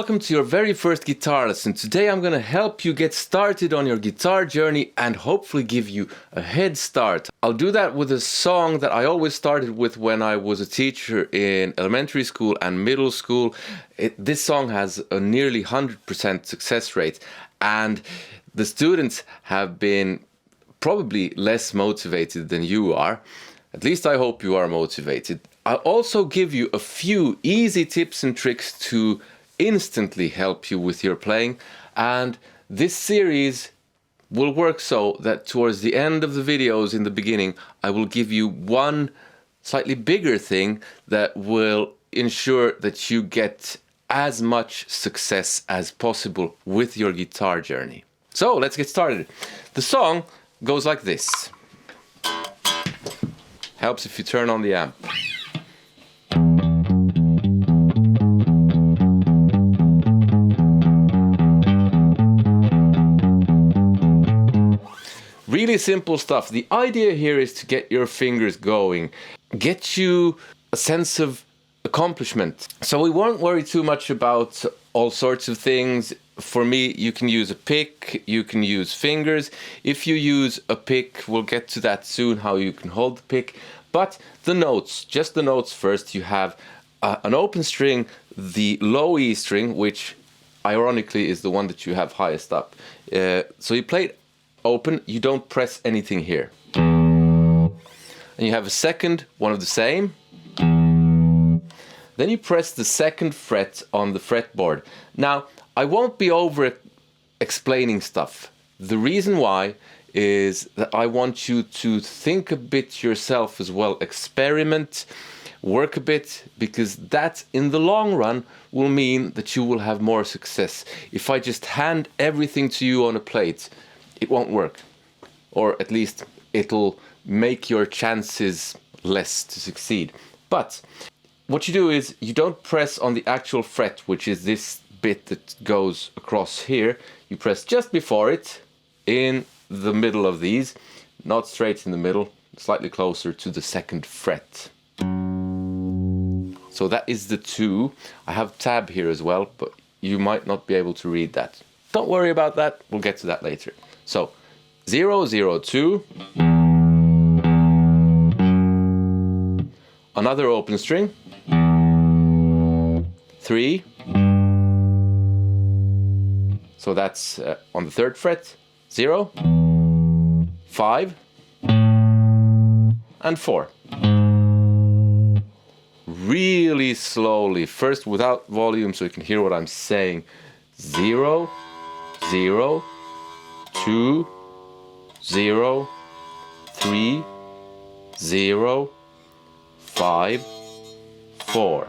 welcome to your very first guitar lesson. Today I'm going to help you get started on your guitar journey and hopefully give you a head start. I'll do that with a song that I always started with when I was a teacher in elementary school and middle school. This song has a nearly 100% success rate, and the students have been probably less motivated than you are. At least I hope you are motivated. I'll also give you a few easy tips and tricks to instantly help you with your playing, and this series will work so that towards the end of the videos in the beginning I will give you one slightly bigger thing that will ensure that you get as much success as possible with your guitar journey. So let's get started. The song goes like this. Helps if you turn on the amp. Really simple stuff. The idea here is to get your fingers going, get you a sense of accomplishment. So we won't worry too much about all sorts of things. For me, you can use a pick, you can use fingers. If you use a pick, we'll get to that soon, how you can hold the pick. But the notes, just the notes first. You have an open string, the low E string, which ironically is the one that you have highest up. So you play it open, you don't press anything here. And you have a second, one of the same. Then you press the second fret on the fretboard. Now, I won't be over explaining stuff. The reason why is that I want you to think a bit yourself as well, experiment, work a bit, because that in the long run will mean that you will have more success. If I just hand everything to you on a plate, it won't work, or at least it'll make your chances less to succeed. But what you do is you don't press on the actual fret, which is this bit that goes across here. You press just before it, in the middle of these, not straight in the middle, slightly closer to the second fret. So that is the 2. I have tab here as well, but you might not be able to read that. Don't worry about that, we'll get to that later. So 0, 0, 2, another open string, 3, so that's on the 3rd fret, 0, 5, and 4. Really slowly, first without volume so you can hear what I'm saying. 0, 0, 2, 0, 3, 0, 5, 4.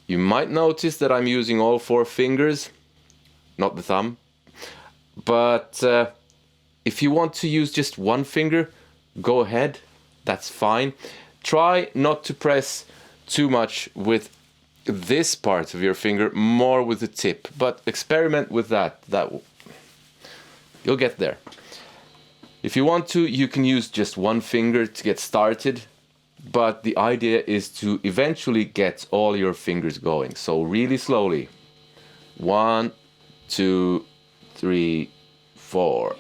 You might notice that I'm using all 4 fingers, not the thumb. But if you want to use just one finger, go ahead, that's fine. Try not to press too much with this part of your finger, more with the tip, but experiment with that. You'll get there. If you want to, you can use just one finger to get started, but the idea is to eventually get all your fingers going. So really slowly. 1, 2, 3, 4.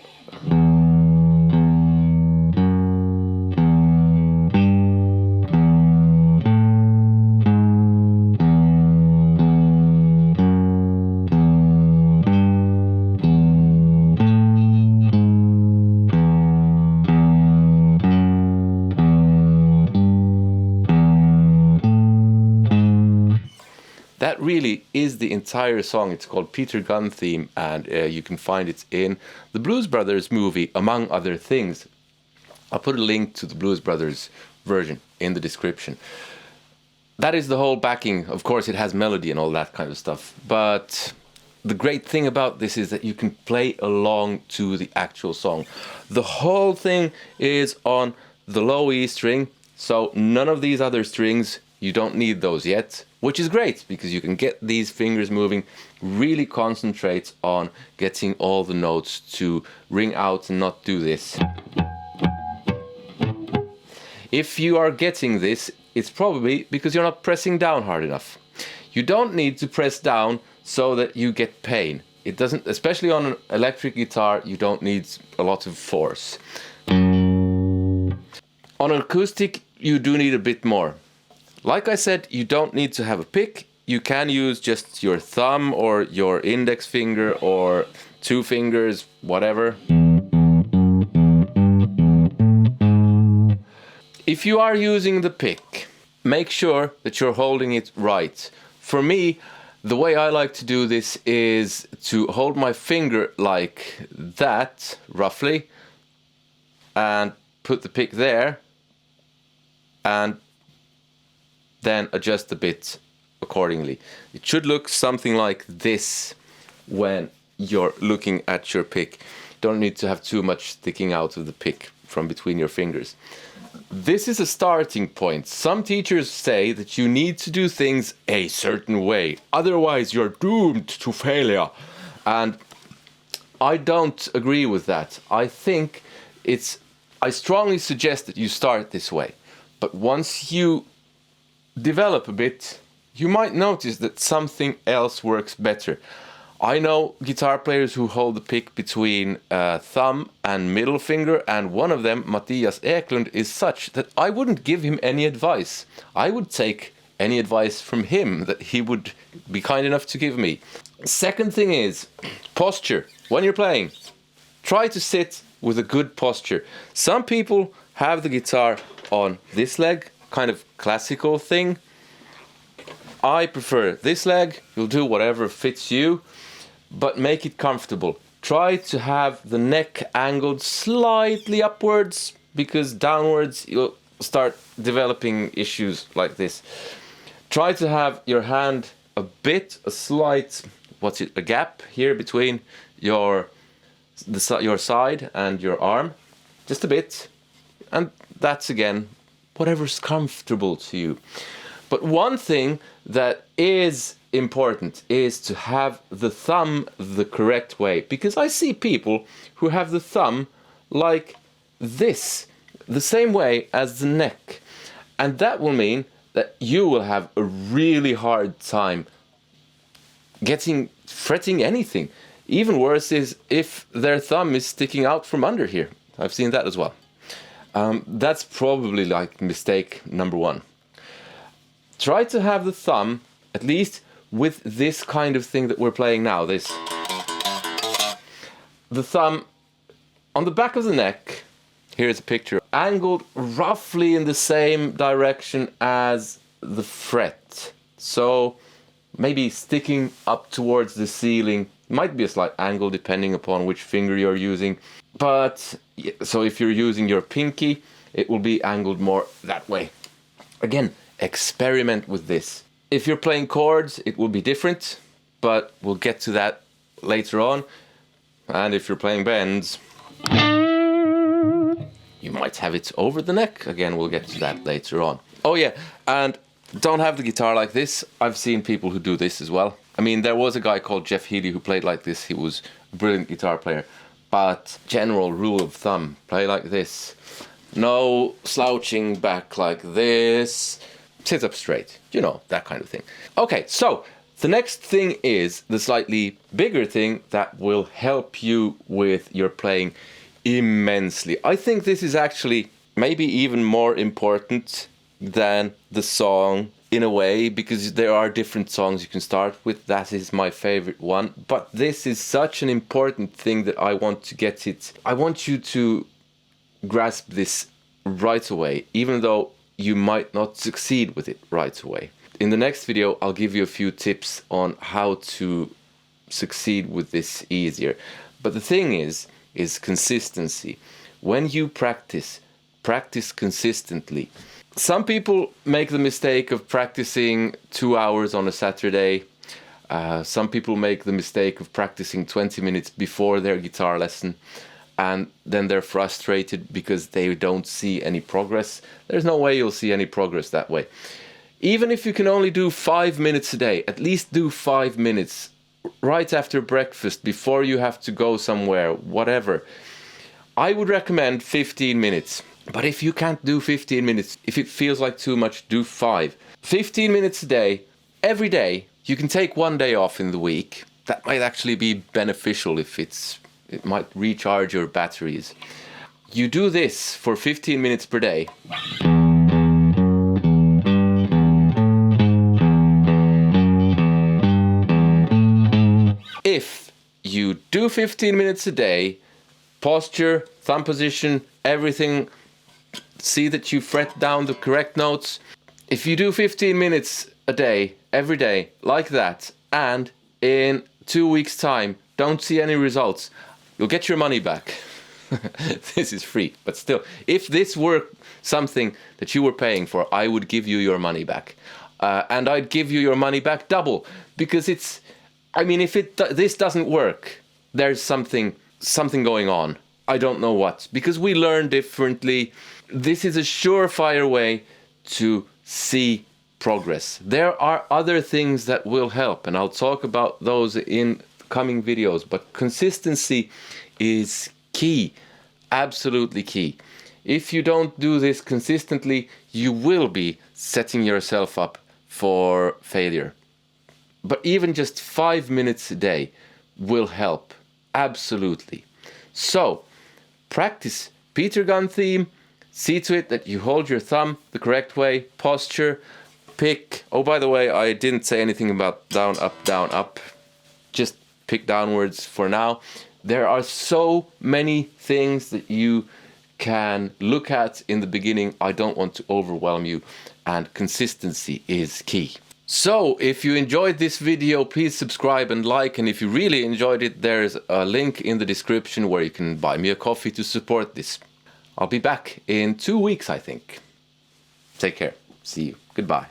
That really is the entire song. It's called Peter Gunn Theme, and you can find it in the Blues Brothers movie, among other things. I'll put a link to the Blues Brothers version in the description. That is the whole backing. Of course, it has melody and all that kind of stuff. But the great thing about this is that you can play along to the actual song. The whole thing is on the low E string, so none of these other strings, you don't need those yet, which is great because you can get these fingers moving, really concentrate on getting all the notes to ring out and not do this. If you are getting this, it's probably because you're not pressing down hard enough. You don't need to press down so that you get pain. It doesn't, especially on an electric guitar, you don't need a lot of force. On an acoustic, you do need a bit more. Like I said, you don't need to have a pick. You can use just your thumb or your index finger or 2 fingers, whatever. If you are using the pick, make sure that you're holding it right. For me, the way I like to do this is to hold my finger like that, roughly, and put the pick there, and then adjust a bit accordingly. It should look something like this when you're looking at your pick. Don't need to have too much sticking out of the pick from between your fingers. This is a starting point. Some teachers say that you need to do things a certain way, otherwise you're doomed to failure. And I don't agree with that. I strongly suggest that you start this way. But once you develop a bit, you might notice that something else works better. I know guitar players who hold the pick between thumb and middle finger, and one of them, Mattias Eklund, is such that I wouldn't give him any advice. I would take any advice from him that he would be kind enough to give me. Second thing is posture. When you're playing, try to sit with a good posture. Some people have the guitar on this leg, kind of classical thing. I prefer this leg. You'll do whatever fits you, but make it comfortable. Try to have the neck angled slightly upwards, because downwards you'll start developing issues like this. Try to have your hand a slight, a gap here between your side and your arm, just a bit, and that's again whatever's comfortable to you. But one thing that is important is to have the thumb the correct way, because I see people who have the thumb like this, the same way as the neck, and that will mean that you will have a really hard time fretting anything. Even worse is if their thumb is sticking out from under here. I've seen that as well. That's probably like mistake number 1. Try to have the thumb, at least with this kind of thing that we're playing now, the thumb on the back of the neck, here's a picture, angled roughly in the same direction as the fret. So maybe sticking up towards the ceiling. Might be a slight angle depending upon which finger you're using. But, so if you're using your pinky, it will be angled more that way. Again, experiment with this. If you're playing chords, it will be different, but we'll get to that later on. And if you're playing bends, you might have it over the neck. Again, we'll get to that later on. Oh yeah, and don't have the guitar like this. I've seen people who do this as well. I mean, there was a guy called Jeff Healy who played like this. He was a brilliant guitar player. But general rule of thumb, play like this. No slouching back like this. Sit up straight, you know, that kind of thing. Okay, so the next thing is the slightly bigger thing that will help you with your playing immensely. I think this is actually maybe even more important than the song in a way, because there are different songs you can start with. That is my favorite one, but this is such an important thing that I want you to grasp this right away, even though you might not succeed with it right away. In the next video, I'll give you a few tips on how to succeed with this easier. But the thing is consistency. When you practice consistently. Some people make the mistake of practicing 2 hours on a Saturday. Some people make the mistake of practicing 20 minutes before their guitar lesson. And then they're frustrated because they don't see any progress. There's no way you'll see any progress that way. Even if you can only do 5 minutes a day, at least do 5 minutes right after breakfast, before you have to go somewhere, whatever. I would recommend 15 minutes. But if you can't do 15 minutes, if it feels like too much, do 5. 15 minutes a day every day. You can take one day off in the week. That might actually be beneficial if it might recharge your batteries. You do this for 15 minutes per day. If you do 15 minutes a day, posture, thumb position, everything, see that you fret down the correct notes. If you do 15 minutes a day, every day, like that, and in 2 weeks' time, don't see any results, you'll get your money back. This is free, but still, if this were something that you were paying for, I would give you your money back. And I'd give you your money back double, because if this doesn't work, there's something going on. I don't know what, because we learn differently. This is a surefire way to see progress. There are other things that will help, and I'll talk about those in coming videos, but consistency is key, absolutely key. If you don't do this consistently, you will be setting yourself up for failure. But even just 5 minutes a day will help, absolutely. So, practice Peter Gunn theme, see to it that you hold your thumb the correct way, posture, pick. Oh, by the way, I didn't say anything about down, up. Just pick downwards for now. There are so many things that you can look at in the beginning. I don't want to overwhelm you, and consistency is key. So, if you enjoyed this video, please subscribe and like, and if you really enjoyed it, there's a link in the description where you can buy me a coffee to support this. I'll be back in 2 weeks, I think. Take care. See you. Goodbye.